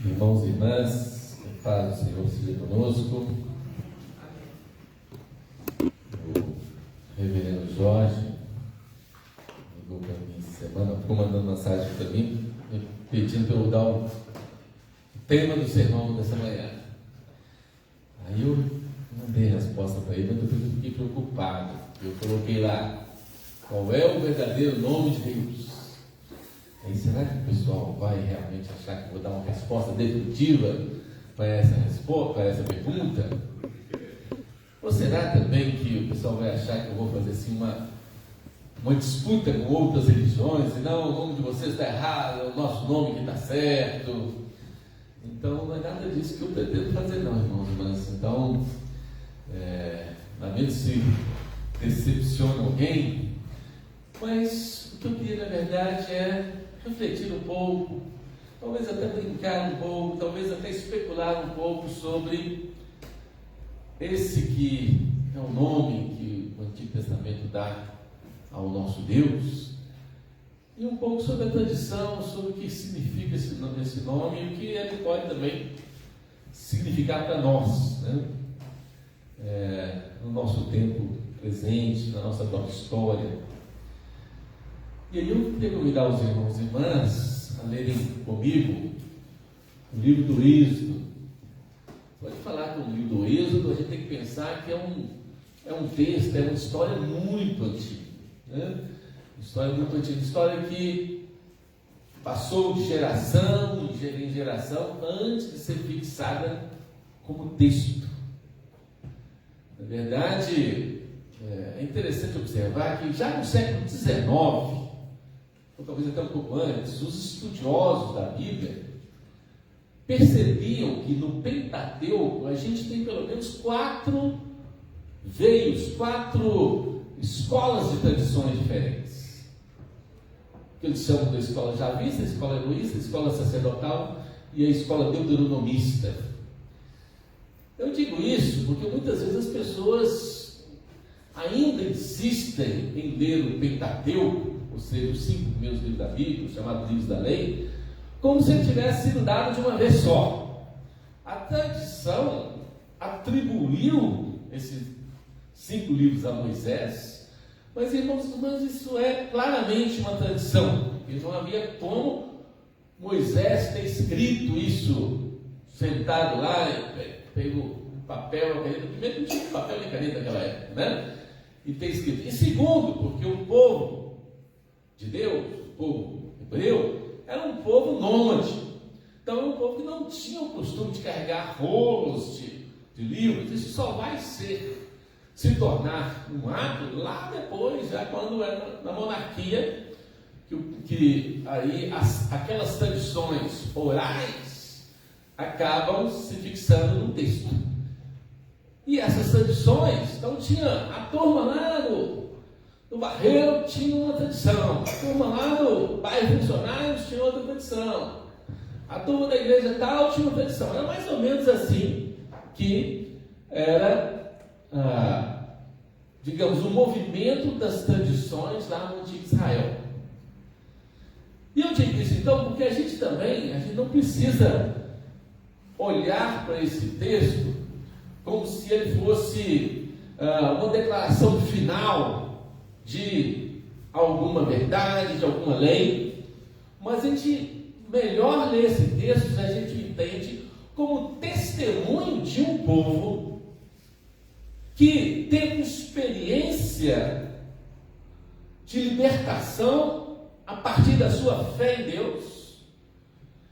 Irmãos e irmãs, que a paz do Senhor seja conosco. O reverendo Jorge ligou para mim essa semana, ficou mandando mensagem para mim, pedindo para eu dar o tema do sermão dessa manhã. Aí eu mandei a resposta para ele, mas depois eu fiquei preocupado. Eu coloquei lá: qual é o verdadeiro nome de Deus? Aí, será que o pessoal vai realmente achar que eu vou dar uma resposta definitiva para essa pergunta? Ou será também que o pessoal vai achar que eu vou fazer assim uma disputa com outras religiões, e não, o nome de vocês está errado, é o nosso nome que está certo? Então, não é nada disso que eu pretendo fazer não, irmãos e irmãs. Então, lamento se decepciona alguém, mas o que eu queria, na verdade, é refletir um pouco, talvez até brincar um pouco, talvez até especular um pouco sobre esse que é o nome que o Antigo Testamento dá ao nosso Deus, e um pouco sobre a tradição, sobre o que significa esse nome e o que ele pode também significar para nós, né? No nosso tempo presente, na nossa própria história. E aí eu queria convidar os irmãos e irmãs a lerem comigo o livro do Êxodo. Pode falar que o livro do Êxodo, a gente tem que pensar que é um texto, é uma história muito antiga, né? História muito antiga, história que passou de geração em geração antes de ser fixada como texto. Na verdade, é interessante observar que já no século XIX, ou talvez até um pouco antes, os estudiosos da Bíblia percebiam que no Pentateuco a gente tem pelo menos 4 escolas de tradições diferentes, que eles chamam da escola javista, a escola eloísta, a escola sacerdotal e a escola deuteronomista. Eu digo isso porque muitas vezes as pessoas ainda insistem em ler o Pentateuco, ou seja, os 5 primeiros livros da Bíblia, os chamados livros da lei, como se ele tivesse sido dado de uma vez só. A tradição atribuiu esses 5 livros a Moisés, mas, irmãos e irmãs, isso é claramente uma tradição, porque não havia como Moisés ter escrito isso sentado lá, pegou um papel, a caneta. Primeiro, não tinha papel nem caneta naquela época, né? E ter escrito. E segundo, porque o povo de Deus, o povo hebreu, era um povo nômade. Então era um povo que não tinha o costume de carregar rolos de livros. Isso só vai se tornar um hábito lá depois, já quando era na monarquia, que aí aquelas tradições orais acabam se fixando no texto. E essas tradições, então tinha a turma lá do Barreiro tinha uma tradição, a turma lá do bairro Funcionários tinha outra tradição, a turma da igreja tal tinha uma tradição. Era mais ou menos assim que era, digamos, o movimento das tradições lá no antigo Israel. E eu digo isso então porque a gente não precisa olhar para esse texto como se ele fosse uma declaração final de alguma verdade, de alguma lei, mas a gente melhor lê esse texto se a gente entende como testemunho de um povo que teve experiência de libertação a partir da sua fé em Deus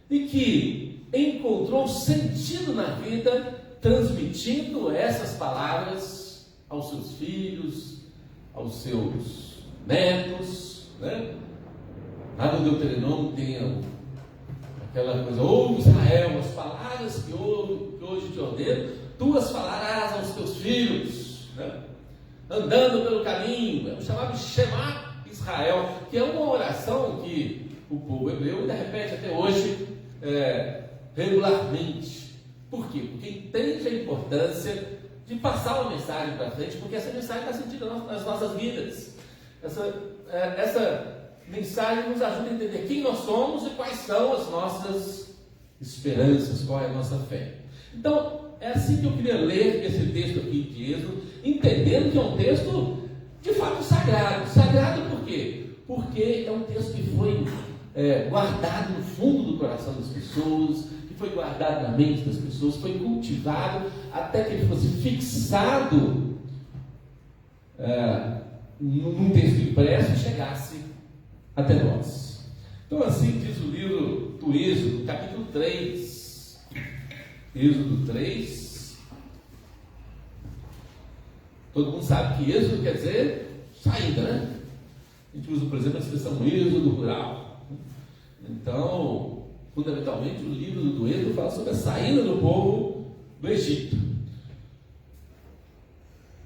e que encontrou sentido na vida transmitindo essas palavras aos seus filhos, aos seus netos, né? Lá no Deuteronômio tem aquela coisa: ouve Israel, as palavras que hoje te ordeno, tu as falarás aos teus filhos, né? Andando pelo caminho. É o chamado Shema Israel, que é uma oração que o povo hebreu ainda repete até hoje regularmente. Por quê? Porque entende a importância de passar uma mensagem para frente, porque essa mensagem está sentida nas nossas vidas. Essa mensagem nos ajuda a entender quem nós somos e quais são as nossas esperanças, qual é a nossa fé. Então, é assim que eu queria ler esse texto aqui de Êxodo, entendendo que é um texto de fato sagrado. Sagrado por quê? Porque é um texto que foi guardado no fundo do coração das pessoas, que foi guardado na mente das pessoas, foi cultivado até que ele fosse fixado num texto impresso e chegasse até nós. Então, assim diz o livro do Êxodo, capítulo 3. Êxodo 3. Todo mundo sabe que Êxodo quer dizer saída, né? A gente usa, por exemplo, a expressão êxodo rural. Então, fundamentalmente, o livro do Êxodo fala sobre a saída do povo do Egito.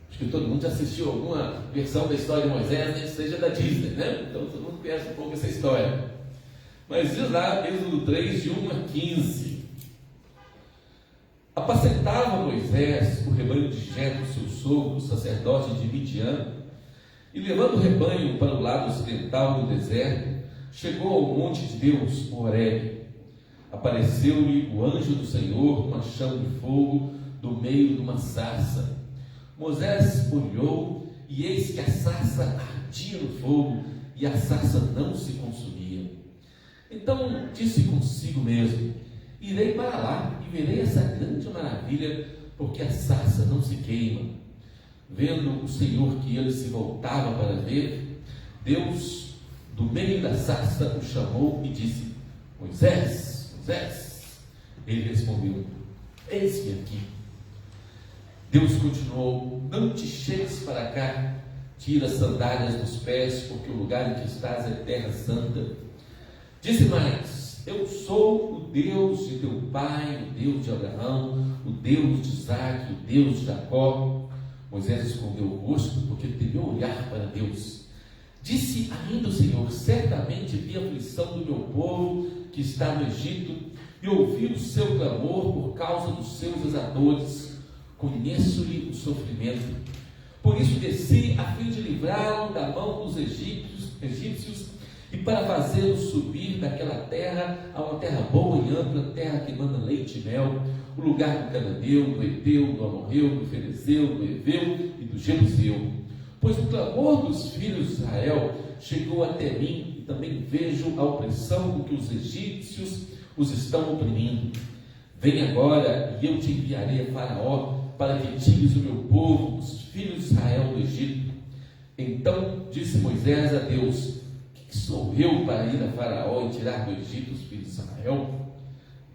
Acho que todo mundo já assistiu alguma versão da história de Moisés, nem seja da Disney, né? Então, todo mundo conhece um pouco essa história. Mas diz lá, Êxodo 3, de 1 a 15. Apacentava Moisés o rebanho de Jetro, seu sogro, sacerdote de Midian, e levando o rebanho para o lado ocidental do deserto, chegou ao monte de Deus, o Horebe. Apareceu-lhe o anjo do Senhor, uma chama de fogo, do meio de uma sarça. Moisés olhou, e eis que a sarça ardia no fogo, e a sarça não se consumia. Então disse consigo mesmo: irei para lá, e verei essa grande maravilha, porque a sarça não se queima. Vendo o Senhor que ele se voltava para ver, Deus, do meio da sarça, o chamou e disse: Moisés, Moisés. Ele respondeu: eis-me aqui. Deus continuou: não te chegues para cá, tira as sandálias dos pés, porque o lugar em que estás é terra santa. Disse mais: eu sou o Deus de teu pai, o Deus de Abraão, o Deus de Isaque, o Deus de Jacó. Moisés escondeu o rosto, porque temeu olhar para Deus. Disse ainda o Senhor: certamente vi a aflição do meu povo que está no Egito, e ouvi o seu clamor por causa dos seus exatores. Conheço-lhe o sofrimento. Por isso desci, a fim de livrá-lo da mão dos egípcios, e para fazê-lo subir daquela terra a uma terra boa e ampla, terra que manda leite e mel, o lugar do cananeu, do heteu, do amorreu, do ferezeu, do heveu e do jebuseu. Pois o clamor dos filhos de Israel chegou até mim, e também vejo a opressão com que os egípcios os estão oprimindo. Vem agora, e eu te enviarei a Faraó, para que tires o meu povo, os filhos de Israel, do Egito. Então disse Moisés a Deus: que sou eu para ir a Faraó e tirar do Egito os filhos de Israel?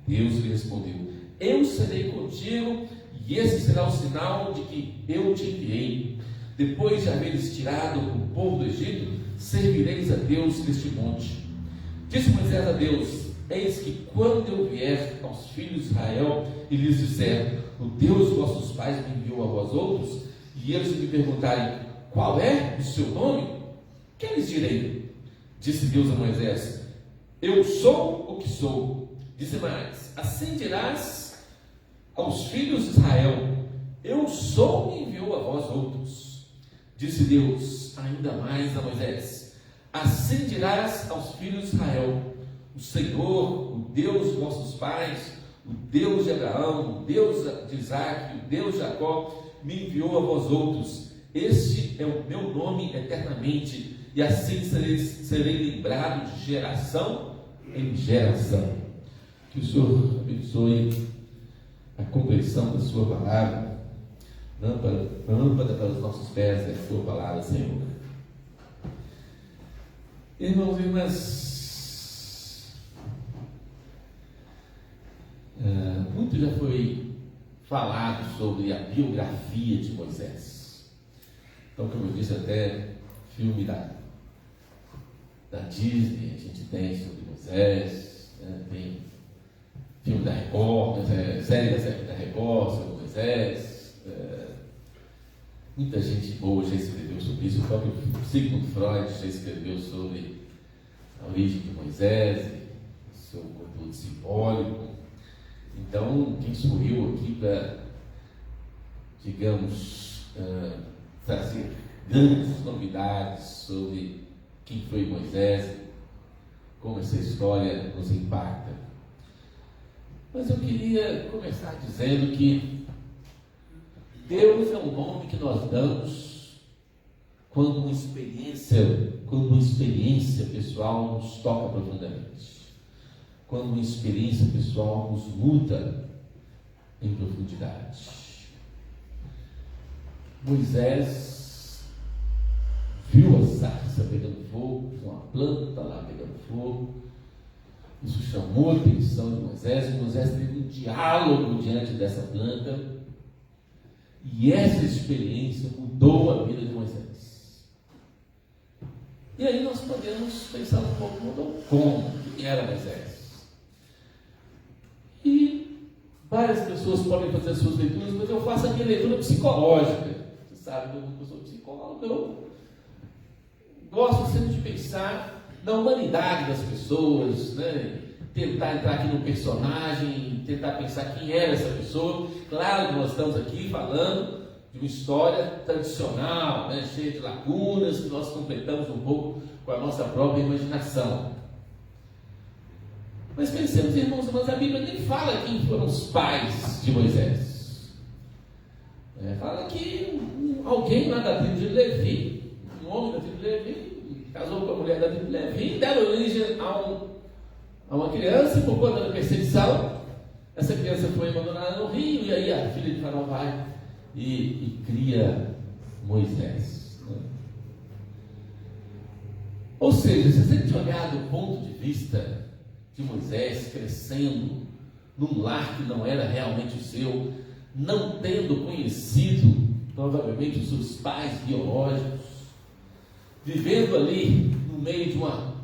Deus lhe respondeu: eu serei contigo, e esse será o sinal de que eu te enviei. Depois de haveres tirado o povo do Egito, servireis a Deus neste monte. Disse Moisés a Deus: eis que quando eu vier aos filhos de Israel e lhes disser: o Deus de vossos pais me enviou a vós outros, e eles me perguntarem: qual é o seu nome? Que lhes direi? Disse Deus a Moisés: eu sou o que sou. Disse mais: assim dirás aos filhos de Israel: eu sou que enviou a vós outros. Disse Deus ainda mais a Moisés: assim dirás aos filhos de Israel: o Senhor, o Deus de vossos pais, o Deus de Abraão, o Deus de Isaque, o Deus de Jacó, me enviou a vós outros. Este é o meu nome eternamente, e assim serei lembrado de geração em geração. Que o Senhor abençoe a compreensão da sua palavra. Lâmpada para os nossos pés é a sua palavra, Senhor. Irmãos e irmãs, muito já foi falado sobre a biografia de Moisés. Então, como eu disse, até filme da Disney a gente tem sobre Moisés, tem filme da Record, série da Record sobre Moisés. Muita gente boa já escreveu sobre isso. O próprio Sigmund Freud já escreveu sobre a origem de Moisés, o seu conteúdo simbólico. Então, quem sorriu aqui para, digamos, trazer grandes novidades sobre quem foi Moisés, como essa história nos impacta. Mas eu queria começar dizendo que Deus é um nome que nós damos quando uma experiência pessoal nos toca profundamente. Quando uma experiência pessoal nos muda em profundidade. Moisés viu a sarça pegando fogo, uma planta lá pegando fogo. Isso chamou a atenção de Moisés. Moisés teve um diálogo diante dessa planta. E essa experiência mudou a vida de Moisés. E aí nós podemos pensar um pouco, mudou como? Quem era Moisés? E várias pessoas podem fazer as suas leituras, mas eu faço a minha leitura psicológica. Você sabe que eu sou psicólogo, eu gosto sempre de pensar na humanidade das pessoas, né? Tentar entrar aqui no personagem, tentar pensar quem era essa pessoa. Claro que nós estamos aqui falando de uma história tradicional, né? Cheia de lacunas, que nós completamos um pouco com a nossa própria imaginação. Mas pensemos, irmãos, mas a Bíblia nem fala quem foram os pais de Moisés. Fala que alguém lá da tribo de Levi, um homem da tribo de Levi, casou com a mulher da tribo de Levi, deram origem a uma criança, e por conta da perseguição, essa criança foi abandonada no rio, e aí a filha de Faraó vai e cria Moisés. Né? Ou seja, se a gente olhar do ponto de vista de Moisés crescendo num lar que não era realmente o seu, não tendo conhecido provavelmente os seus pais biológicos, vivendo ali no meio de uma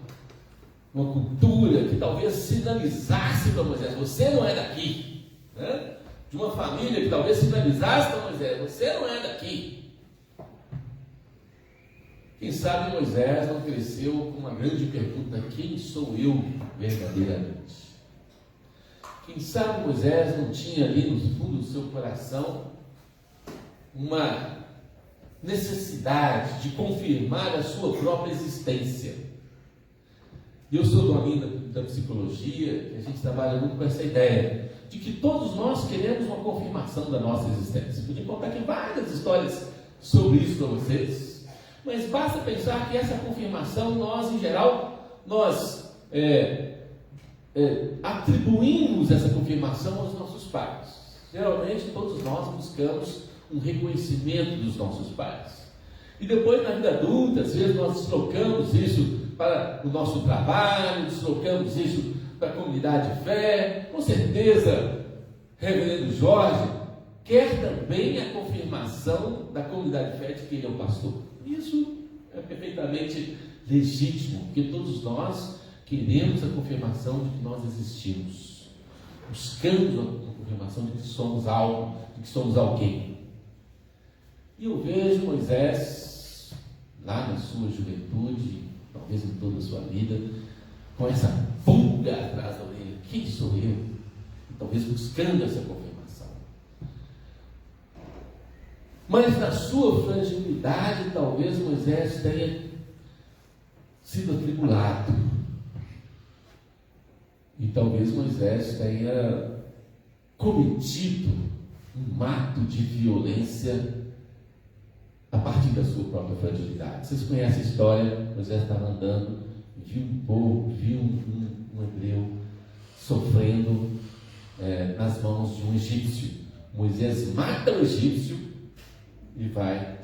cultura que talvez sinalizasse para Moisés, você não é daqui, né? De uma família que talvez sinalizasse para Moisés, você não é daqui. Quem sabe Moisés não cresceu com uma grande pergunta: quem sou eu verdadeiramente? Quem sabe Moisés não tinha ali no fundo do seu coração uma necessidade de confirmar a sua própria existência. E eu sou do amigo da psicologia, e a gente trabalha muito com essa ideia de que todos nós queremos uma confirmação da nossa existência. Podia contar aqui várias histórias sobre isso para vocês, mas basta pensar que essa confirmação nós, em geral, atribuímos essa confirmação aos nossos pais. Geralmente todos nós buscamos um reconhecimento dos nossos pais. E depois, na vida adulta, às vezes nós deslocamos isso para o nosso trabalho, deslocamos isso para a comunidade de fé. Com certeza, reverendo Jorge quer também a confirmação da comunidade de fé de que ele é o pastor. Isso é perfeitamente legítimo, porque todos nós queremos a confirmação de que nós existimos. Buscamos a confirmação de que somos algo, de que somos alguém. E eu vejo Moisés, lá na sua juventude, talvez em toda a sua vida, com essa pulga atrás da orelha: quem sou eu? E talvez buscando essa confirmação. Mas na sua fragilidade, talvez Moisés tenha sido atribulado. E talvez Moisés tenha cometido um ato de violência a partir da sua própria fragilidade. Vocês conhecem a história? Moisés estava andando, viu um povo, viu um hebreu sofrendo nas mãos de um egípcio. Moisés mata o egípcio e vai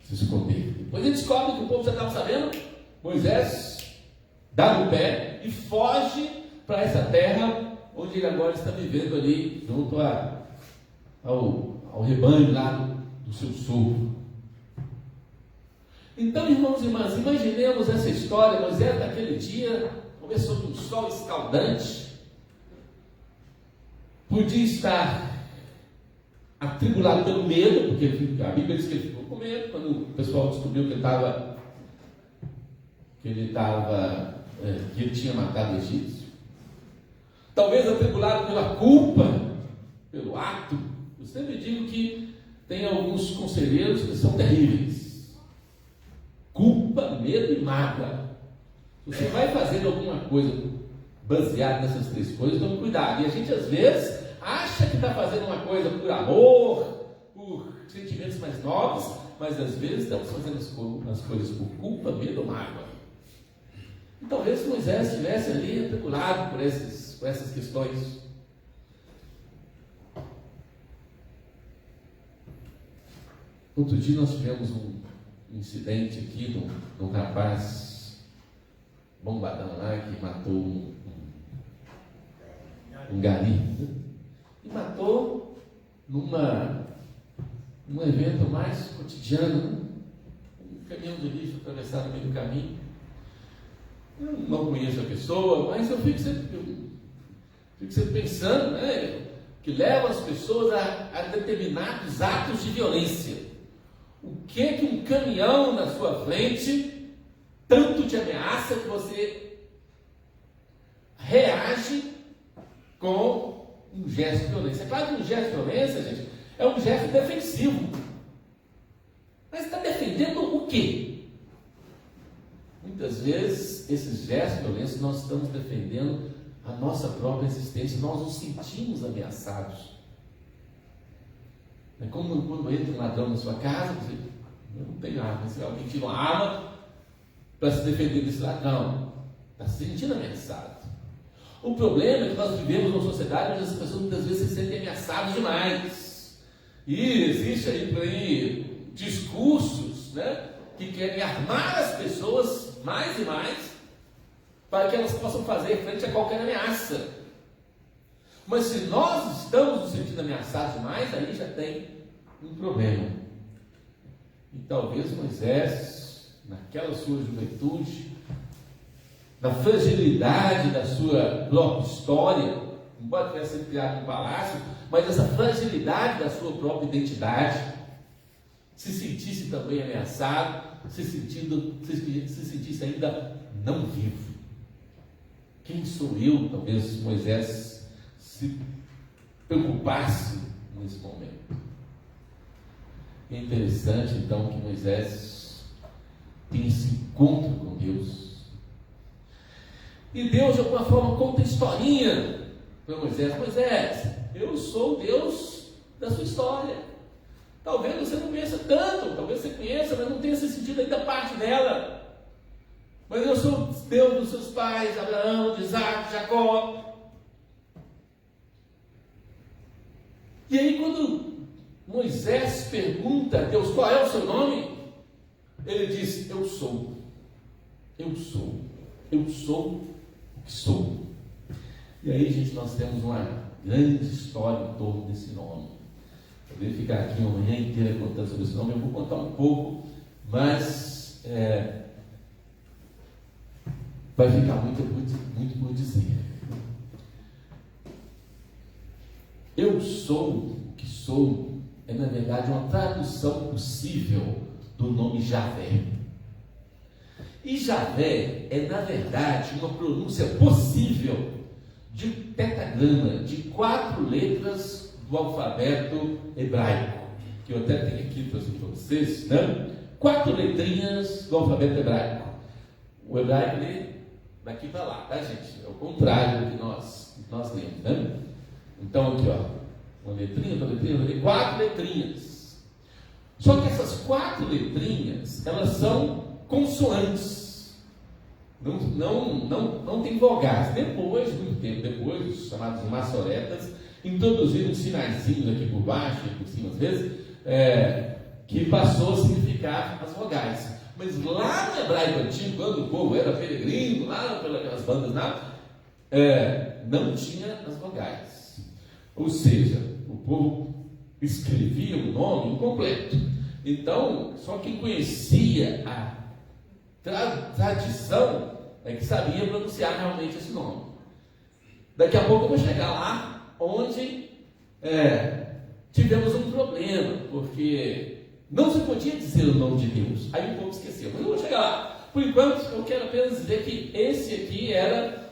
se esconder. Depois ele descobre que o povo já estava sabendo. Moisés dá no pé e foge para essa terra onde ele agora está vivendo ali, junto ao rebanho lá do seu sogro. Então, irmãos e irmãs, imaginemos essa história. Moisés, naquele dia, começou com um sol escaldante, podia estar atribulado pelo medo, porque a Bíblia diz que ele ficou com medo quando o pessoal descobriu que ele tinha matado o egípcio. Talvez atribulado pela culpa, pelo ato. Eu sempre digo que tem alguns conselheiros que são terríveis. Culpa, medo e mágoa. Você vai fazer alguma coisa baseado nessas três coisas, tome cuidado. E a gente às vezes acha que está fazendo uma coisa por amor, por sentimentos mais nobres, mas às vezes estamos fazendo as coisas por culpa, medo ou mágoa. E talvez Moisés estivesse ali atribulado por essas questões. Outro dia nós tivemos um incidente aqui de um rapaz bombadão lá que matou um gari. E matou num evento mais cotidiano, um caminhão de lixo atravessado no meio do caminho. Eu não conheço a pessoa, mas eu fico sempre pensando, né, que leva as pessoas a determinados atos de violência. O que um caminhão na sua frente tanto te ameaça que você reage com um gesto de violência? É claro que um gesto de violência, gente, é um gesto defensivo. Mas está defendendo o quê? Muitas vezes, esses gestos de violência, nós estamos defendendo a nossa própria existência, nós nos sentimos ameaçados. É como quando entra um ladrão na sua casa, você, eu não tenho arma, se alguém tira uma arma para se defender desse ladrão, está se sentindo ameaçado. O problema é que nós vivemos numa sociedade onde as pessoas muitas vezes se sentem ameaçadas demais. E existe aí por aí discursos, né, que querem armar as pessoas mais e mais para que elas possam fazer frente a qualquer ameaça. Mas se nós estamos nos sentindo ameaçados demais, aí já tem um problema. E talvez Moisés, naquela sua juventude, na fragilidade da sua própria história, embora tivesse sido criado num palácio, mas essa fragilidade da sua própria identidade, se sentisse também ameaçado, se sentisse ainda não vivo. Quem sou eu? Talvez Moisés se preocupasse nesse momento. É interessante então que Moisés tem esse encontro com Deus. E Deus de alguma forma conta a historinha para Moisés. Moisés, eu sou o Deus da sua história. Talvez você não conheça tanto, talvez você conheça, mas não tenha se sentido ainda parte dela. Mas eu sou Deus dos seus pais, Abraão, de Isaac, Jacó. E aí quando Moisés pergunta a Deus qual é o seu nome, ele diz, eu sou o que sou. E aí, gente, nós temos uma grande história em torno desse nome. Eu poderia ficar aqui uma manhã inteira contando sobre esse nome, eu vou contar um pouco, mas vai ficar muito por dizer. Eu sou o que sou é, na verdade, uma tradução possível do nome Javé. E Javé é, na verdade, uma pronúncia possível de tetragrama, de 4 letras do alfabeto hebraico, que eu até tenho aqui para vocês, né? 4 letrinhas do alfabeto hebraico. O hebraico lê daqui para lá, tá, gente? É o contrário do que nós lemos, né? Então, aqui, ó, uma letrinha, outra letrinha, 4 letrinhas. Só que essas 4 letrinhas, elas são consoantes. Não tem vogais. Depois, muito tempo depois, os chamados maçoretas introduziram sinaizinhos aqui por baixo e por cima às vezes, que passou a significar as vogais. Mas lá no hebraico antigo, quando o povo era peregrino, lá pelas bandas não tinha as vogais. Ou seja, o povo escrevia o nome incompleto. Então, só quem conhecia a tradição é que sabia pronunciar realmente esse nome. Daqui a pouco eu vou chegar lá onde tivemos um problema, porque não se podia dizer o nome de Deus. Aí o povo esqueceu, mas eu vou chegar lá. Por enquanto, eu quero apenas dizer que esse aqui era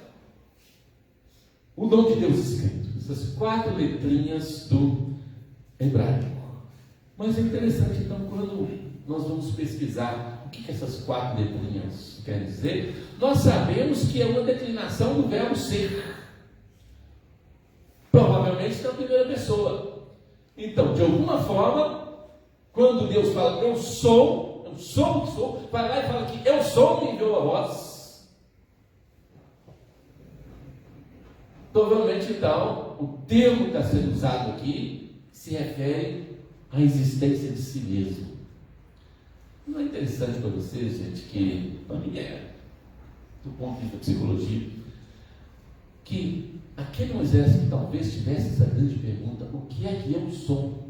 o nome de Deus escrito, essas 4 letrinhas do hebraico. Mas é interessante, então, quando nós vamos pesquisar o que essas 4 letrinhas querem dizer? Nós sabemos que é uma declinação do verbo ser. Provavelmente na primeira pessoa. Então, de alguma forma, quando Deus fala eu sou o que sou, vai lá e fala que eu sou me enviou a voz. Provavelmente, então, o termo que está sendo usado aqui se refere à existência de si mesmo. Não é interessante para vocês, gente, que, para mim do ponto de vista da psicologia, que aquele Moisés que talvez tivesse essa grande pergunta, o que é que eu sou?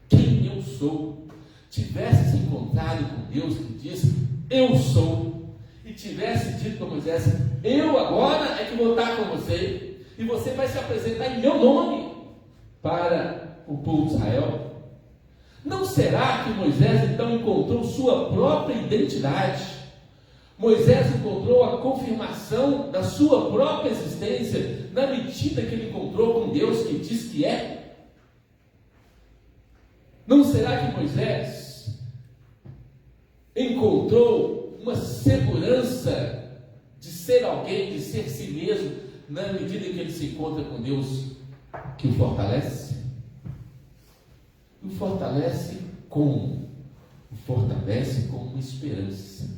Quem eu sou? Tivesse se encontrado com Deus que disse, eu sou, e tivesse dito para Moisés, eu agora é que vou estar com você, e você vai se apresentar em meu nome para o povo de Israel. Não será que Moisés então encontrou sua própria identidade? Moisés encontrou a confirmação da sua própria existência na medida que ele encontrou com Deus que diz que é? Não será que Moisés encontrou uma segurança de ser alguém, de ser si mesmo, na medida que ele se encontra com Deus que o fortalece? O fortalece como? O fortalece como uma esperança.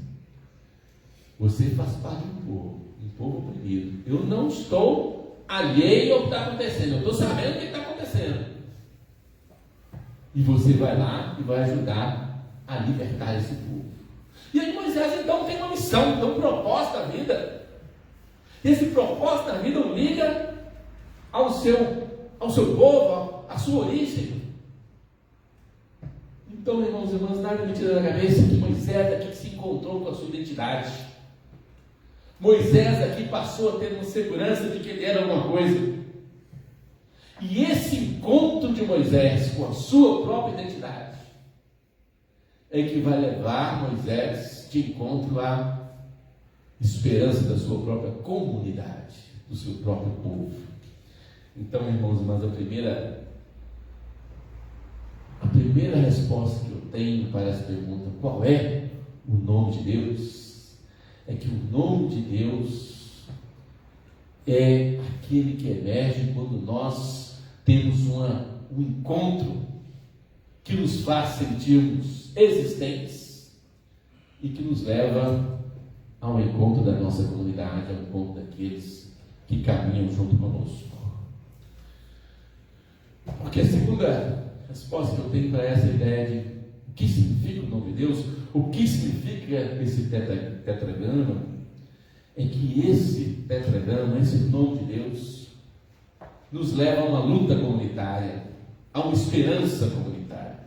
Você faz parte de um povo oprimido. Eu não estou alheio ao que está acontecendo, eu estou sabendo o que está acontecendo. E você vai lá e vai ajudar a libertar esse povo. E aí Moisés então tem uma missão, tem um propósito da vida. Esse propósito da vida o liga ao seu povo, à sua origem. Então, irmãos e irmãs, nada me tira da cabeça que Moisés aqui se encontrou com a sua identidade. Moisés aqui passou a ter uma segurança de que ele era alguma coisa. E esse encontro de Moisés com a sua própria identidade é que vai levar Moisés de encontro à esperança da sua própria comunidade, do seu próprio povo. Então, irmãos e irmãs, a primeira resposta que eu tenho para essa pergunta, qual é o nome de Deus? É que o nome de Deus é aquele que emerge quando nós temos um encontro que nos faz sentirmos existentes e que nos leva ao encontro da nossa comunidade, ao encontro daqueles que caminham junto conosco. Porque a segunda resposta que eu tenho para essa ideia de o que significa o nome de Deus, o que significa esse tetragrama, é que esse tetragrama, esse nome de Deus, nos leva a uma luta comunitária, a uma esperança comunitária.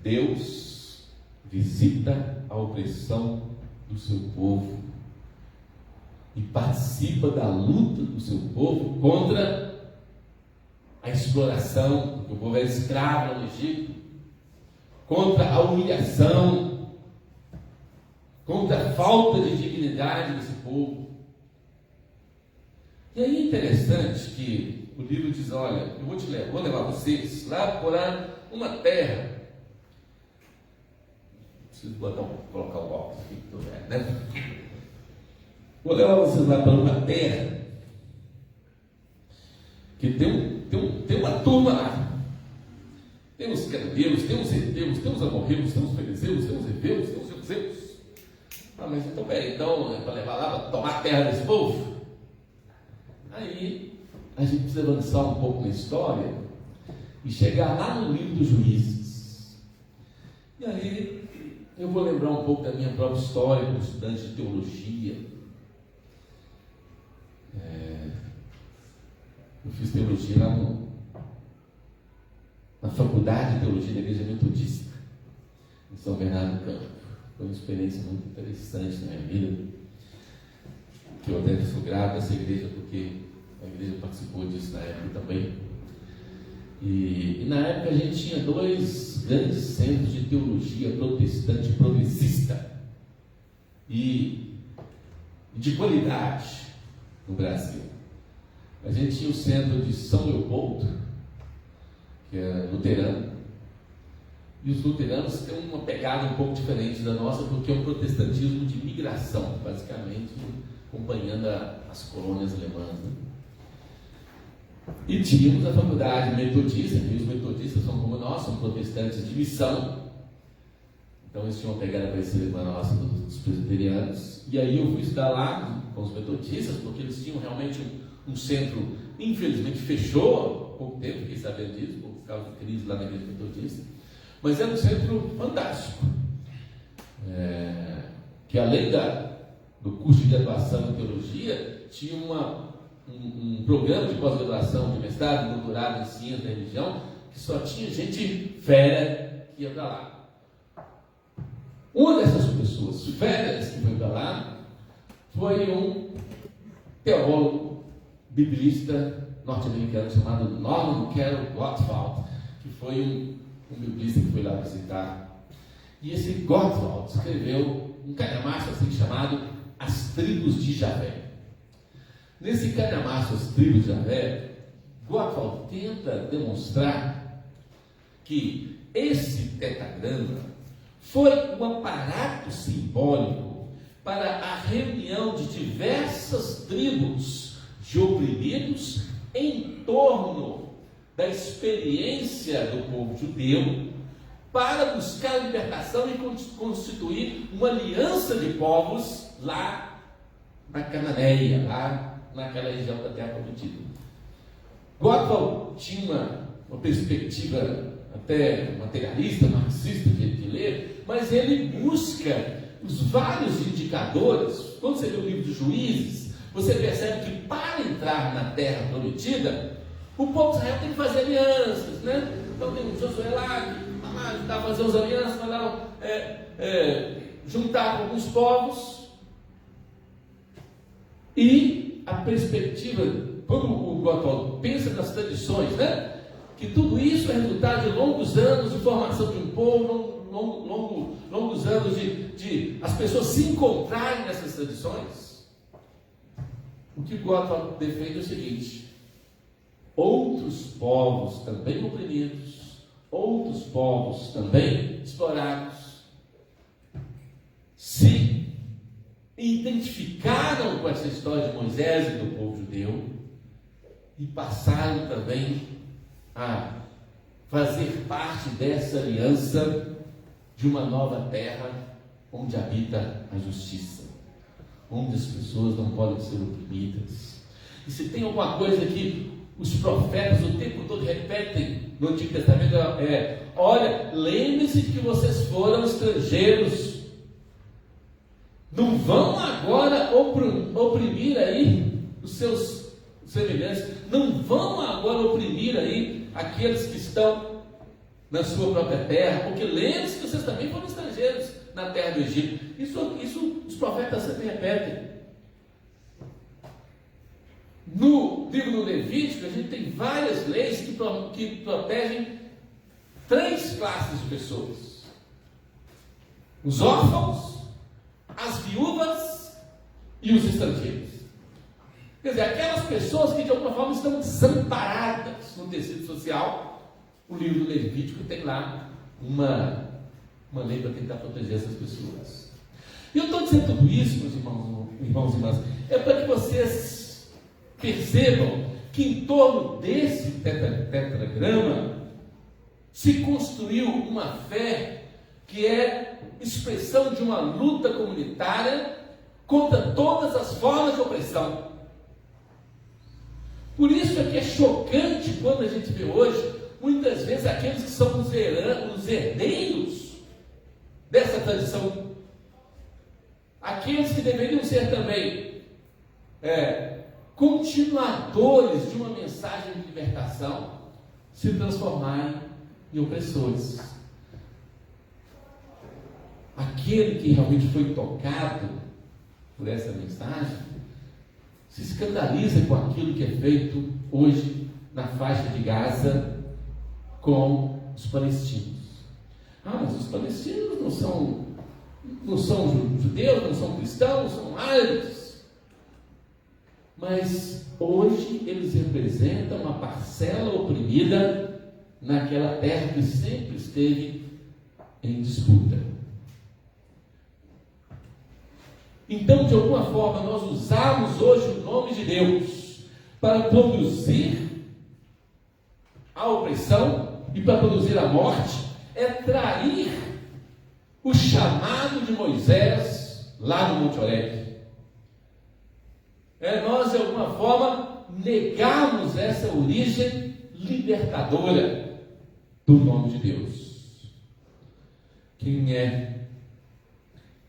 Deus visita a opressão do seu povo e participa da luta do seu povo contra a exploração, porque o povo era escravo no Egito, contra a humilhação, contra a falta de dignidade desse povo. E aí é interessante que o livro diz, olha, eu vou levar vocês lá por uma terra. Preciso colocar o óculos aqui, que estou vendo, né? Vou levar vocês lá para uma terra que tem uma turma lá. Tem os cananeus, tem os heteus, tem os amorreus, tem os fariseus, tem os heveus, tem os jebuseus. Mas então, peraí, então, é para levar lá, para tomar a terra desse povo? Aí, a gente precisa avançar um pouco na história e chegar lá no livro dos Juízes. E aí, eu vou lembrar um pouco da minha própria história como estudante de teologia. Eu fiz teologia lá na Faculdade de Teologia da Igreja Metodista, em São Bernardo do Campo. Foi uma experiência muito interessante na minha vida, que eu até sou grato a essa igreja, porque a igreja participou disso na época também. E na época a gente tinha 2 grandes centros de teologia protestante progressista e de qualidade no Brasil. A gente tinha o centro de São Leopoldo, que era luterano, E os luteranos têm uma pegada um pouco diferente da nossa, porque é um protestantismo de migração, basicamente, acompanhando as colônias alemãs, né? E tínhamos a faculdade metodista, que os metodistas são como nós, são protestantes de missão. Então eles tinham uma pegada parecida com a nossa dos presbiterianos. E aí eu fui estudar lá com os metodistas, porque eles tinham realmente um centro, infelizmente fechou há pouco tempo, fiquei sabendo disso, por causa de crise lá na igreja metodista. Mas era um centro fantástico, que além do curso de graduação em teologia, tinha um programa de pós-graduação, de mestrado, de doutorado em ciência da religião, que só tinha gente fera que ia para lá. Uma dessas pessoas feras que foi para lá foi um teólogo biblista norte-americano chamado Norman Carroll Gottwald, que foi um biblista que foi lá visitar. E esse Gottwald escreveu um calhamaço assim chamado As Tribos de Javé. Nesse calhamaço, As Tribos de Javé, Gottwald tenta demonstrar que esse tetragrama foi um aparato simbólico para a reunião de diversas tribos de oprimidos em torno da experiência do povo judeu para buscar a libertação e constituir uma aliança de povos lá na Cananéia, lá naquela região da Terra Prometida. Gottwald tinha uma perspectiva até materialista, marxista de ler, mas ele busca os vários indicadores. Quando você lê o livro dos Juízes, você percebe que para entrar na Terra Prometida, o povo de Israel tem que fazer alianças, né? Então tem o Josué lá, que está fazendo as alianças, vai lá juntar com alguns povos. E a perspectiva, quando o Gottwald pensa nas tradições, né? Que tudo isso é resultado de longos anos de formação de um povo, longos anos de as pessoas se encontrarem nessas tradições. O que Gottwald defende é o seguinte: outros povos também oprimidos, outros povos também explorados, se identificaram com essa história de Moisés e do povo judeu e passaram também a fazer parte dessa aliança de uma nova terra onde habita a justiça, onde as pessoas não podem ser oprimidas. E se tem alguma coisa que os profetas o tempo todo repetem no Antigo Testamento, olha, lembre-se de que vocês foram estrangeiros, não vão agora oprimir aí os seus semelhantes, não vão agora oprimir aí aqueles que estão na sua própria terra, porque lembre-se que vocês também foram estrangeiros na terra do Egito. Isso os profetas sempre repetem. No livro do Levítico, a gente tem várias leis que protegem três classes de pessoas: os órfãos, as viúvas e os estrangeiros. Quer dizer, aquelas pessoas que de alguma forma estão desamparadas no tecido social. O livro do Levítico tem lá uma lei para tentar proteger essas pessoas. E eu estou dizendo tudo isso, meus irmãos e irmãs, é para que vocês percebam que em torno desse tetragrama se construiu uma fé que é expressão de uma luta comunitária contra todas as formas de opressão. Por isso é que é chocante quando a gente vê hoje, muitas vezes, aqueles que são os herdeiros dessa tradição, aqueles que deveriam ser também continuadores de uma mensagem de libertação, se transformarem em opressores. Aquele que realmente foi tocado por essa mensagem se escandaliza com aquilo que é feito hoje na faixa de Gaza com os palestinos. Mas os palestinos não são judeus, não são cristãos, são árabes. Mas hoje eles representam uma parcela oprimida naquela terra que sempre esteve em disputa. Então, de alguma forma, nós usamos hoje o nome de Deus para produzir a opressão e para produzir a morte, é trair o chamado de Moisés lá no Monte Horebe. É nós, de alguma forma, negarmos essa origem libertadora do nome de Deus. Quem é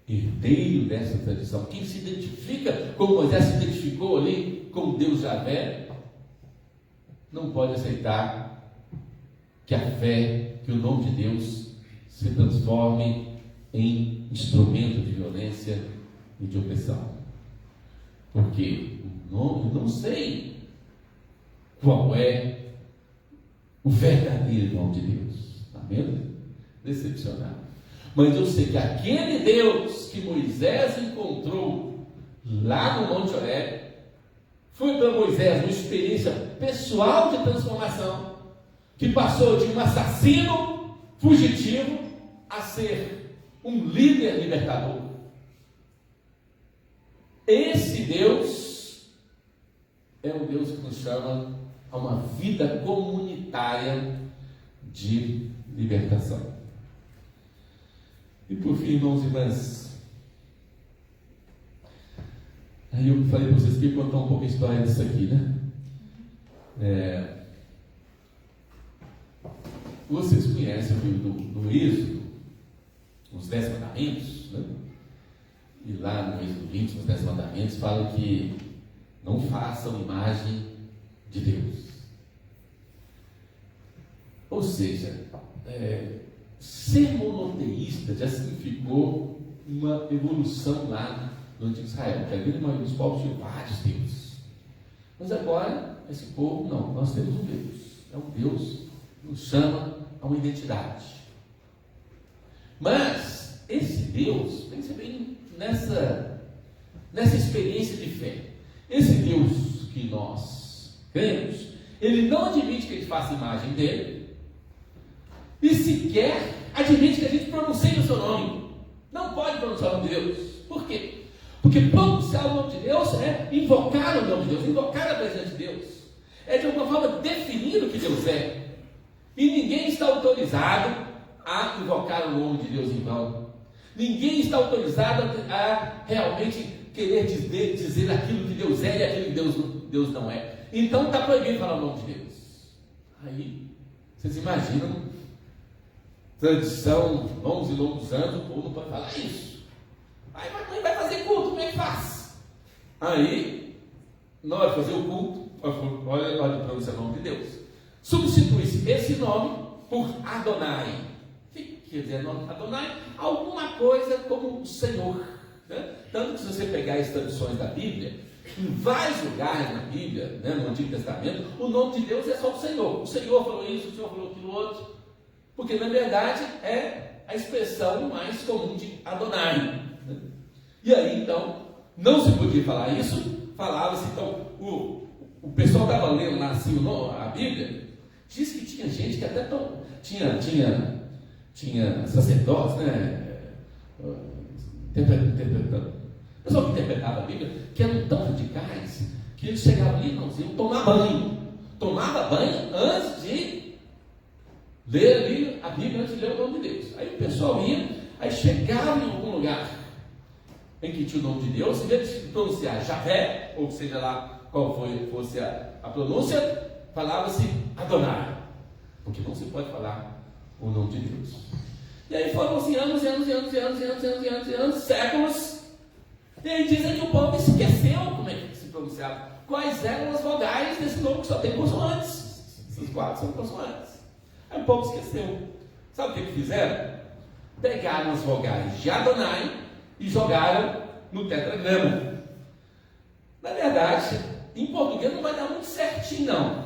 herdeiro dessa tradição, quem se identifica como Moisés se identificou ali com Deus Javé, não pode aceitar que a fé, que o nome de Deus se transforme em instrumento de violência e de opressão. Porque eu não sei qual é o verdadeiro nome de Deus. Está vendo? Decepcionado. Mas eu sei que aquele Deus que Moisés encontrou lá no Monte Horebe foi para Moisés uma experiência pessoal de transformação, que passou de um assassino fugitivo a ser um líder libertador. Esse Deus é o Deus que nos chama a uma vida comunitária de libertação. E por fim, irmãos e irmãs, aí eu falei para vocês que ia contar um pouco a história disso aqui, né? Vocês conhecem o livro do Êxodo, os 10 mandamentos, né? E lá no Êxodo 20, nos 10 mandamentos, fala que não façam imagem de Deus. Ou seja, ser monoteísta já significou uma evolução lá no Antigo Israel, porque a grande maioria dos povos tinha vários deuses. Mas agora, esse povo, não, nós temos um Deus. É um Deus que nos chama a uma identidade. Mas esse Deus, pense bem nessa experiência de fé. Esse Deus que nós cremos, ele não admite que a gente faça imagem dele, e sequer admite que a gente pronuncie o seu nome. Não pode pronunciar o nome de Deus. Por quê? Porque pronunciar o nome de Deus é invocar o nome de Deus, invocar a presença de Deus. É de alguma forma definir o que Deus é. E ninguém está autorizado a invocar o nome de Deus em vão. Ninguém está autorizado a realmente querer dizer aquilo que Deus é e aquilo que Deus não é. Então está proibido falar o nome de Deus. Aí, vocês imaginam, tradição, longos e longos anos, o povo não pode falar isso. Aí a mãe vai fazer culto, como é que faz? Aí, na hora de fazer o culto, olha de pronunciar o nome de Deus. Substitui-se esse nome por Adonai. O que quer dizer nome Adonai? Alguma coisa como o Senhor. Né? Tanto que se você pegar as traduções da Bíblia, em vários lugares na Bíblia, né, no Antigo Testamento, o nome de Deus é só o Senhor. O Senhor falou isso, o Senhor falou aquilo outro. Porque na verdade é a expressão mais comum de Adonai. Né? E aí então, não se podia falar isso, falava-se então, o pessoal estava lendo lá assim a Bíblia, diz que tinha gente que até tinha sacerdotes, né? Interpretando. O pessoal que interpretava a Bíblia, que eram tão radicais, que eles chegavam ali e não diziam tomar banho. Tomava banho antes de ler ali a Bíblia, antes de ler o nome de Deus. Aí o pessoal ia, aí chegava em algum lugar em que tinha o nome de Deus, em vez de pronunciar Javé, ou seja lá qual fosse a pronúncia, falava-se Adonai, porque não se pode falar o nome de Deus. E aí foram-se anos, séculos, e aí dizem que o povo esqueceu como é que se pronunciava, quais eram as vogais desse nome que só tem consoantes. Esses 4 são consoantes. Aí o povo esqueceu. Sabe o que fizeram? Pegaram as vogais de Adonai e jogaram no tetragrama. Na verdade, em português não vai dar muito certinho não,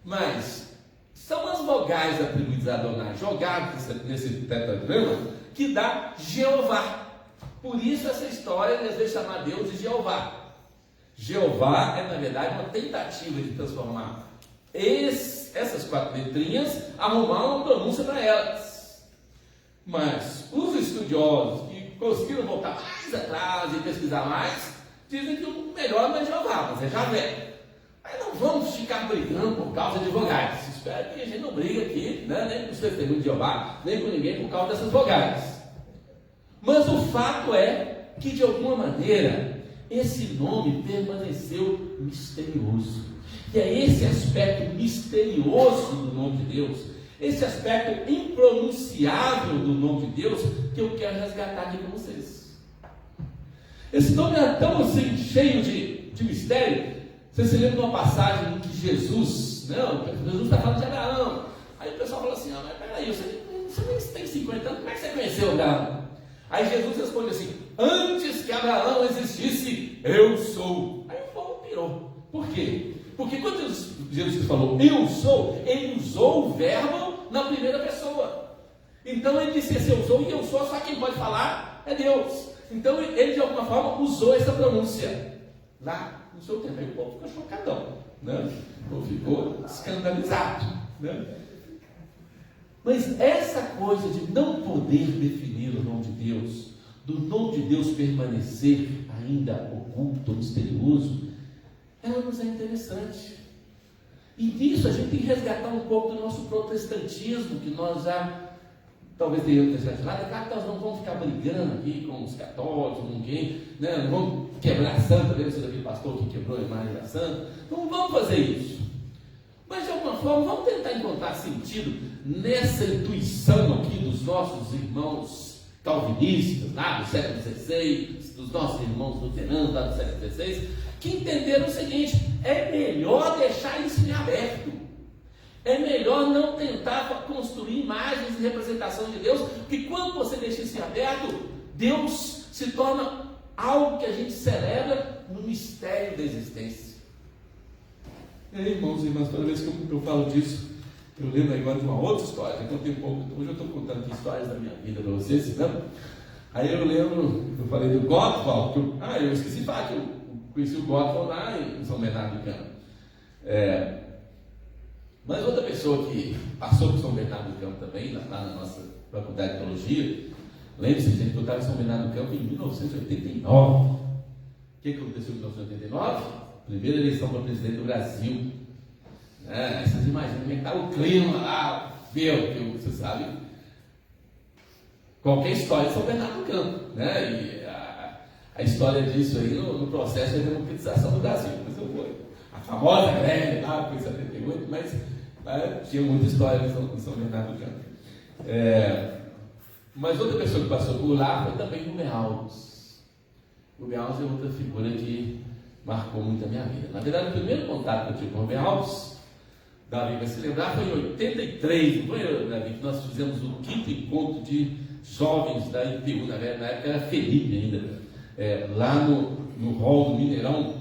mas são as vogais atribuídas a Adonai jogadas nesse tetragrama que dá Jeová. Por isso essa história às vezes chamar Deus de Jeová. Jeová é na verdade uma tentativa de transformar essas 4 letrinhas, arrumar uma pronúncia para elas. Mas os estudiosos que conseguiram voltar mais atrás e pesquisar mais, dizem que o melhor não é Jeová, mas é Javé. Mas não vamos ficar brigando por causa de vogais. Espero que a gente não brigue aqui, né? Nem com os testemunhos de Jeová, nem com ninguém por causa dessas vogais. Mas o fato é que, de alguma maneira, esse nome permaneceu misterioso. E é esse aspecto misterioso do nome de Deus, esse aspecto impronunciável do nome de Deus, que eu quero resgatar aqui com vocês. Esse nome é tão assim, cheio de mistério. Você se lembra de uma passagem em que Jesus está falando de Abraão. Aí o pessoal fala assim: mas peraí, você nem tem 50 anos, como é que você conheceu Abraão? Aí Jesus responde assim: antes que Abraão existisse, eu sou. Aí o povo pirou. Por quê? Porque quando Jesus falou eu sou, ele usou o verbo na primeira pessoa. Então ele disse assim: eu sou e eu sou, só quem pode falar é Deus. Então ele de alguma forma usou essa pronúncia lá no seu tempo. Aí o povo ficou chocadão, né? O povo ficou escandalizado, né? Mas essa coisa de não poder definir o nome de Deus, do nome de Deus permanecer ainda oculto, misterioso, ela nos é interessante. E nisso a gente tem que resgatar um pouco do nosso protestantismo, que nós já talvez tenhamos deixado de lado. É claro que nós não vamos ficar brigando aqui com os católicos, com ninguém, né? Não vamos quebrar a santa, lembra daquele pastor que quebrou a imagem da santa? Não vamos fazer isso. Mas de alguma forma, vamos tentar encontrar sentido nessa intuição aqui dos nossos irmãos calvinistas, lá do século XVI, dos nossos irmãos luteranos, lá do século XVI, que entenderam o seguinte: é melhor deixar isso em aberto. É melhor não tentar construir imagens de representação de Deus, porque quando você deixa isso em aberto, Deus se torna algo que a gente celebra no mistério da existência. E aí, irmãos e irmãs, toda vez que eu falo disso, eu lembro agora de uma outra história. Hoje eu estou contando aqui histórias da minha vida para vocês, vocês lembram? Aí eu lembro, eu falei do Gottwald, eu esqueci de falar que eu conheci o Gottwald lá em São Bernardo do Campo. Mas outra pessoa que passou por São Bernardo do Campo também, lá na nossa faculdade de teologia, lembre-se, gente, eu estava em São Bernardo do Campo em 1989. O que aconteceu em 1989? Primeira eleição para presidente do Brasil. Vocês imaginam como é que está o clima lá, que você sabe. Qualquer história de São Bernardo do Campo, né? E a história disso aí no processo de democratização do Brasil. Mas eu vou. A famosa greve lá, foi em 78, mas tinha muita história em São Bernardo do Campo. Mas outra pessoa que passou por lá foi também Rubem Alves. Rubem Alves é outra figura que marcou muito a minha vida. Na verdade, o primeiro contato que eu tive com o Rubem Alves, Davi vai se lembrar, foi em 83, não foi, Davi, que nós fizemos o 5º encontro de jovens da IPU, na época era Felipe ainda, lá no hall do Mineirão,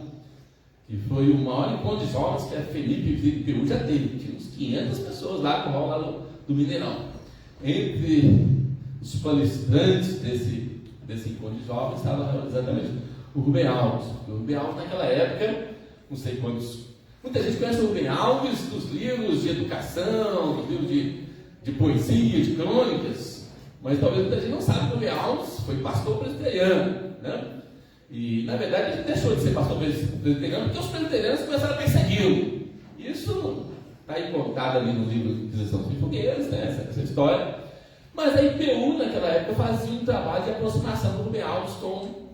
que foi o maior encontro de jovens que a Felipe e IPU já teve. Tinha uns 500 pessoas lá no hall lá do Mineirão. Entre os palestrantes desse encontro de jovens estava exatamente o Rubem Alves. O Rubem Alves naquela época, não sei quantos. Muita gente conhece o Rubem Alves dos livros de educação, dos livros de poesia, de crônicas, mas talvez muita gente não sabe que o Rubem Alves foi pastor presbiteriano, né? E na verdade ele deixou de ser pastor presbiteriano porque os presbiterianos começaram a persegui-lo. Isso está aí contado ali no livro de Visão de Fogueiras, né? Essa história. Mas a IPU naquela época fazia um trabalho de aproximação do Rubem Alves com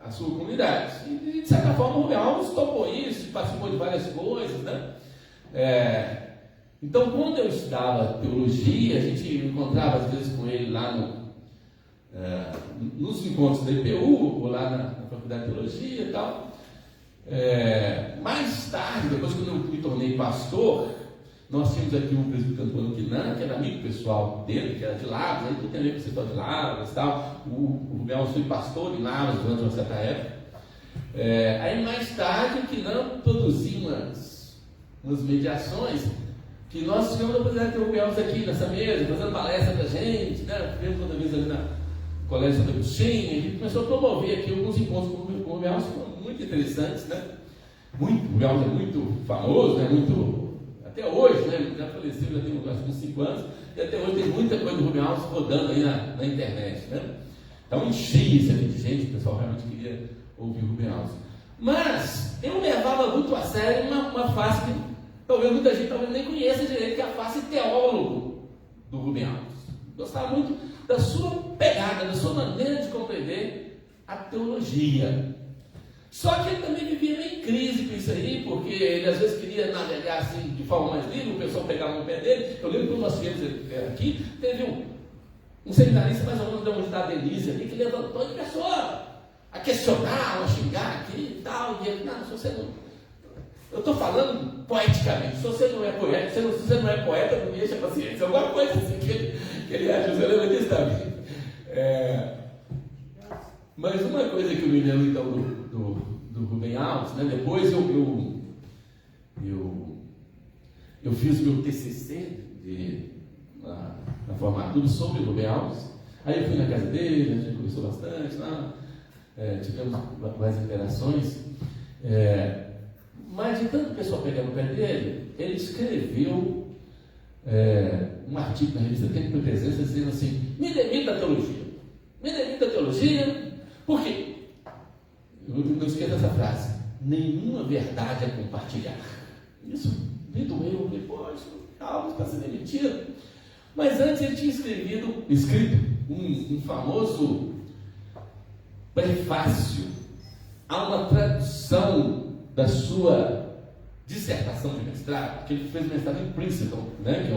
a sua comunidade. E de certa forma o Rubem Alves topou isso, participou de várias coisas, né? Então, quando eu estudava teologia, a gente encontrava às vezes com ele lá nos encontros da IPU, ou lá na faculdade de teologia e tal. Mais tarde, depois quando eu me tornei pastor, nós tínhamos aqui um presbítero Antônio Quinan, que era amigo pessoal dele, que era de Lavras, aí tudo tem a ver com o setor de Lavras e tal. O Rubem Alves foi pastor de Lavras durante uma certa época. Aí mais tarde o Quinan produziu umas mediações que nós tivemos a oportunidade de ter o Rubem Alves aqui nessa mesa, fazendo palestra pra gente, né? Tivemos outra vez ali na Colégio Santo Agostinho, a gente começou a promover aqui alguns encontros com o Rubem Alves, foram muito interessantes, né? O Rubem Alves é muito famoso, né? Muito, até hoje, né? Já faleceu. faleceu, já tem acho que uns 5 anos, e até hoje tem muita coisa do Rubem Alves rodando aí na internet, né? Então enchia isso aqui de gente, o pessoal realmente queria ouvir o Rubem Alves. Mas eu levava muito a sério uma face que talvez muita gente talvez nem conheça direito, que é a face teólogo do Rubem Alves. Gostava muito da sua pegada, da sua maneira de compreender a teologia. Só que ele também vivia meio em crise com isso aí, porque ele às vezes queria navegar assim de forma mais livre, o pessoal pegava no pé dele. Eu lembro que o nosso filho aqui teve um seminarista mais ou menos da Universidade da Denise ali, que levantou de pessoa a questionar, a xingar aqui e tal. E ele, não, se você não. Eu estou falando poeticamente, se você não é poeta, se você não é poeta, não me enche a paciência. Alguma coisa assim que ele acha, você lembra disso também. Mas uma coisa que eu me lembro então do Rubem Alves, né? Depois eu fiz meu TCC na formatura sobre o Rubem Alves. Aí eu fui na casa dele, a gente conversou bastante, tivemos mais interações. Mas de tanto o pessoal pegar no pé dele, ele escreveu um artigo na revista Tempo e Presença dizendo assim: me demito da teologia. Me demito da teologia. Por quê? Eu não esqueço dessa frase: nenhuma verdade a compartilhar. Isso me doeu, depois, Alves está sendo demitido. Mas antes ele tinha escrito um famoso prefácio a uma tradução da sua dissertação de mestrado, que ele fez mestrado em Princeton, né, que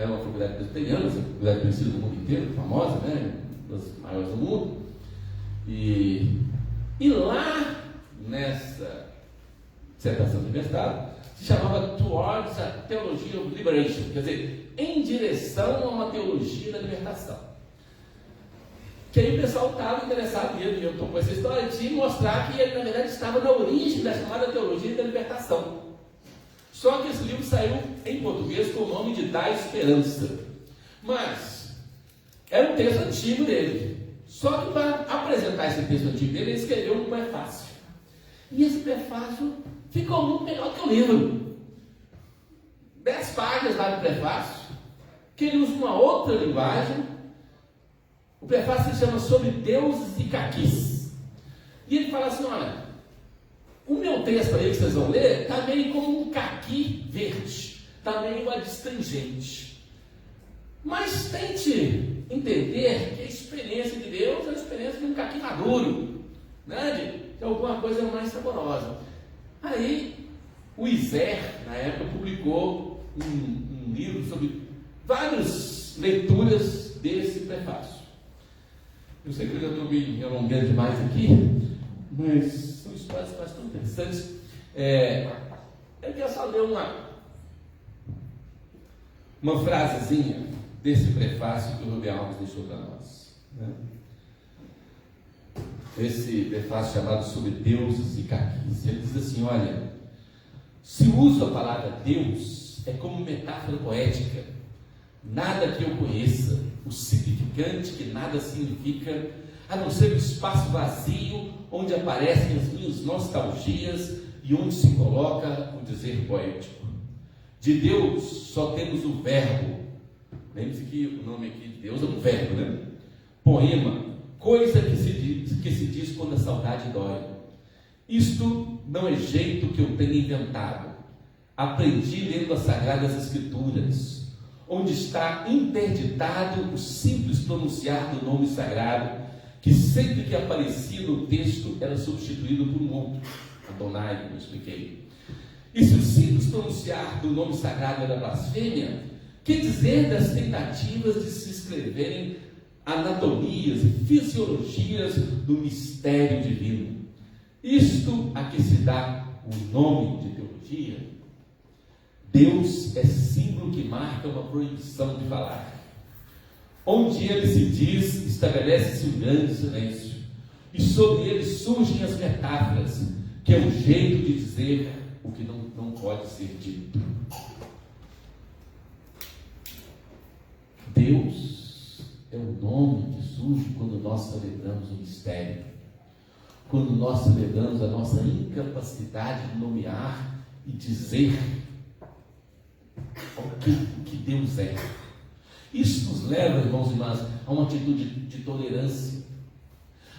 é uma faculdade presbiteriana, essa faculdade conhecida no mundo inteiro, famosa, né, das maiores do mundo. E lá nessa dissertação de mestrado se chamava Towards a Theology of Liberation, quer dizer, em direção a uma teologia da libertação. Que aí o pessoal estava interessado, e eu estou com essa história de mostrar que ele, na verdade, estava na origem da chamada teologia da libertação. Só que esse livro saiu em português com o nome de Da Esperança. Mas era um texto antigo dele. Só que para apresentar esse texto antigo dele, ele escreveu um prefácio. E esse prefácio ficou muito melhor que o livro. 10 páginas lá do prefácio, que ele usa uma outra linguagem. O prefácio se chama Sobre Deuses e Caquis. E ele fala assim: olha, o meu texto aí que vocês vão ler está meio como um caqui verde, está meio adstringente. Mas tente entender que a experiência de Deus é a experiência de um caqui maduro, né? De alguma coisa mais saborosa. Aí o Iser, na época, publicou um livro sobre várias leituras desse prefácio. Eu sei que eu já estou me alongando demais aqui, mas são histórias bastante interessantes. Eu quero só ler uma frasezinha desse prefácio que o Rubem Alves deixou para nós. Né? Esse prefácio chamado Sobre Deuses e Caquis. Ele diz assim: olha, se uso a palavra Deus é como metáfora poética, nada que eu conheça, o significante que nada significa, a não ser o espaço vazio onde aparecem as minhas nostalgias e onde se coloca o dizer poético. De Deus só temos o verbo. Lembre-se que o nome aqui de Deus é um verbo, né? Poema, coisa que se diz quando a saudade dói. Isto não é jeito que eu tenha inventado. Aprendi lendo as Sagradas Escrituras, onde está interditado o simples pronunciar do nome sagrado, que sempre que aparecia no texto era substituído por um outro. Adonai, como eu expliquei. E se o simples pronunciar do nome sagrado era blasfêmia, que dizer das tentativas de se escreverem anatomias e fisiologias do mistério divino? Isto a que se dá o nome de teologia. Deus é símbolo que marca uma proibição de falar. Onde ele se diz, estabelece-se um grande silêncio, e sobre ele surgem as metáforas, que é um jeito de dizer o que não pode ser dito. Deus é o nome que surge quando nós celebramos o mistério, quando nós celebramos a nossa incapacidade de nomear e dizer ao daquilo que Deus é. Isso nos leva, irmãos e irmãs, a uma atitude de tolerância,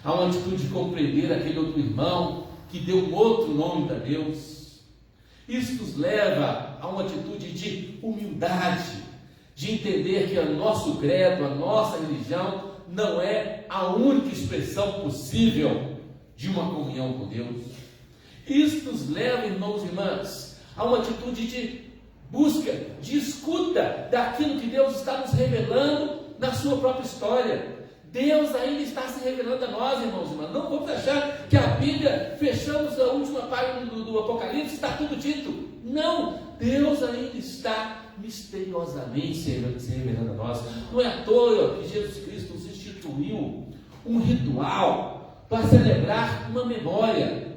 a uma atitude de compreender aquele outro irmão que deu um outro nome para Deus. Isso nos leva a uma atitude de humildade, de entender que o nosso credo, a nossa religião, não é a única expressão possível de uma comunhão com Deus. Isso nos leva, irmãos e irmãs, a uma atitude de busca, de escuta daquilo que Deus está nos revelando na sua própria história. Deus ainda está se revelando a nós, irmãos e irmãs. Não vamos achar que a Bíblia, fechamos a última página do Apocalipse, está tudo dito. Não, Deus ainda está misteriosamente se revelando a nós. Não é à toa que Jesus Cristo nos instituiu um ritual para celebrar uma memória.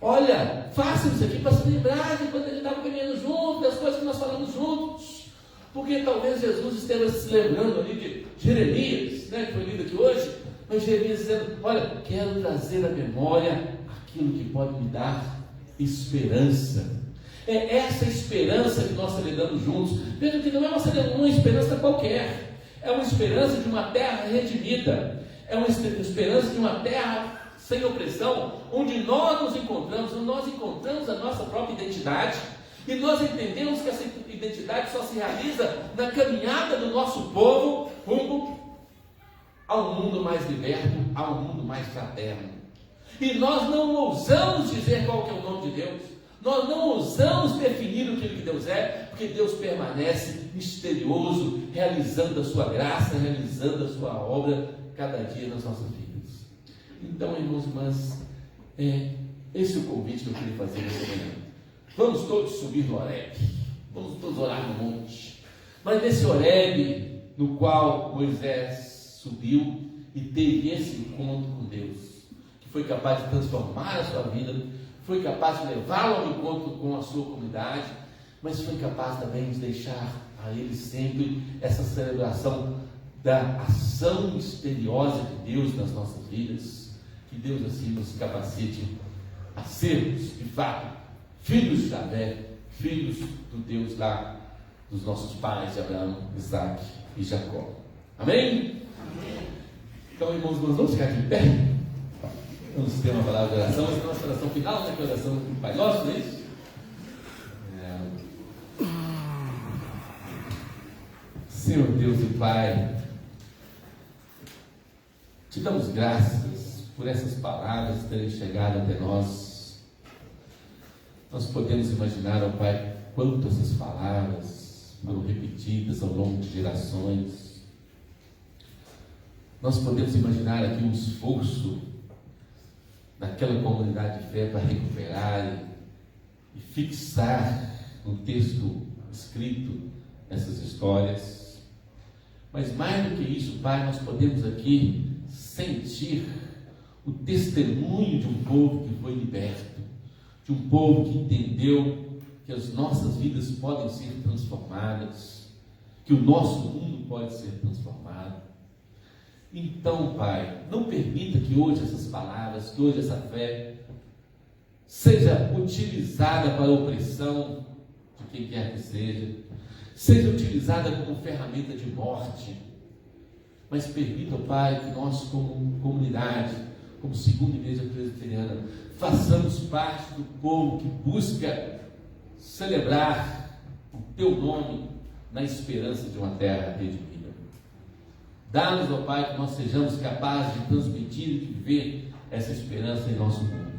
Olha, façam isso aqui para se lembrar de quando a gente estava caminhando juntos, das coisas que nós falamos juntos. Porque talvez Jesus esteja se lembrando ali de Jeremias, que foi lido aqui hoje, mas Jeremias dizendo: olha, quero trazer à memória aquilo que pode me dar esperança. É essa esperança que nós celebramos juntos. Veja que não é uma esperança qualquer, é uma esperança de uma terra redimida, é uma esperança de uma terra sem opressão, onde nós nos encontramos, onde nós encontramos a nossa própria identidade, e nós entendemos que essa identidade só se realiza na caminhada do nosso povo rumo a um mundo mais liberto, a um mundo mais fraterno. E nós não ousamos dizer qual que é o nome de Deus, nós não ousamos definir o que Deus é, porque Deus permanece misterioso, realizando a sua graça, realizando a sua obra cada dia nas nossas vidas. Então, irmãos e irmãs, esse é o convite que eu queria fazer nessa manhã. Vamos todos subir no Horebe, vamos todos orar no monte, mas nesse Horebe no qual Moisés subiu e teve esse encontro com Deus, que foi capaz de transformar a sua vida, foi capaz de levá-lo ao encontro com a sua comunidade, mas foi capaz também de deixar a ele sempre essa celebração da ação misteriosa de Deus nas nossas vidas. Que Deus assim nos capacite a sermos, de fato, filhos de Javé, filhos do Deus lá dos nossos pais, de Abraão, Isaac e Jacó. Amém? Amém. Então, irmãos, nós vamos ficar de pé. Vamos ter uma palavra de oração. Essa é a nossa oração final, né? Que é a oração do Pai Nosso, não é isso? Senhor Deus e Pai, te damos graças por essas palavras terem chegado até nós. Nós podemos imaginar, ó Pai, quanto essas palavras foram repetidas ao longo de gerações. Nós podemos imaginar aqui um esforço daquela comunidade de fé para recuperar e fixar no texto escrito essas histórias. Mas mais do que isso, Pai, nós podemos aqui sentir o testemunho de um povo que foi liberto, de um povo que entendeu que as nossas vidas podem ser transformadas, que o nosso mundo pode ser transformado. Então, Pai, não permita que hoje essas palavras, que hoje essa fé seja utilizada para a opressão de quem quer que seja utilizada como ferramenta de morte, mas permita, Pai, que nós como comunidade, como segunda igreja presbiteriana, façamos parte do povo que busca celebrar o Teu nome na esperança de uma terra redimida. Dá-nos, ó Pai, que nós sejamos capazes de transmitir e de viver essa esperança em nosso mundo.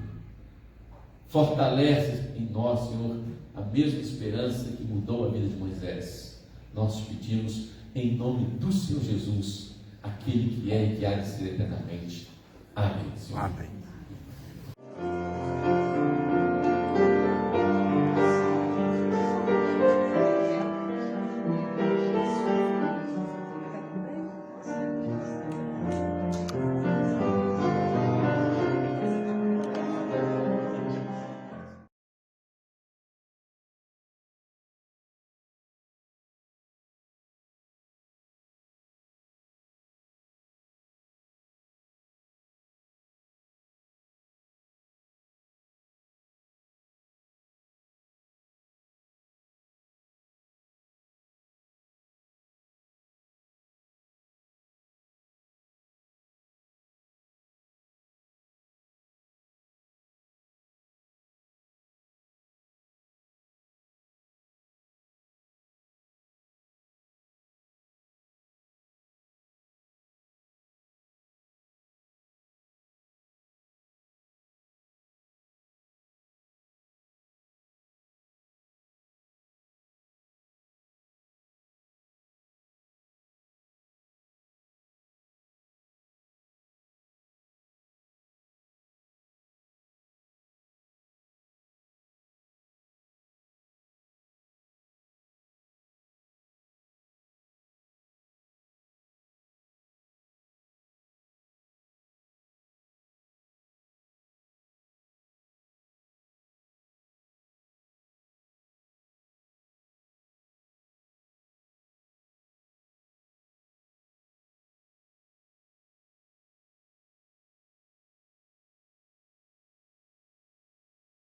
Fortalece em nós, Senhor, a mesma esperança que mudou a vida de Moisés. Nós te pedimos em nome do Senhor Jesus, aquele que é e que há de ser eternamente. Amém, Senhor. Amém.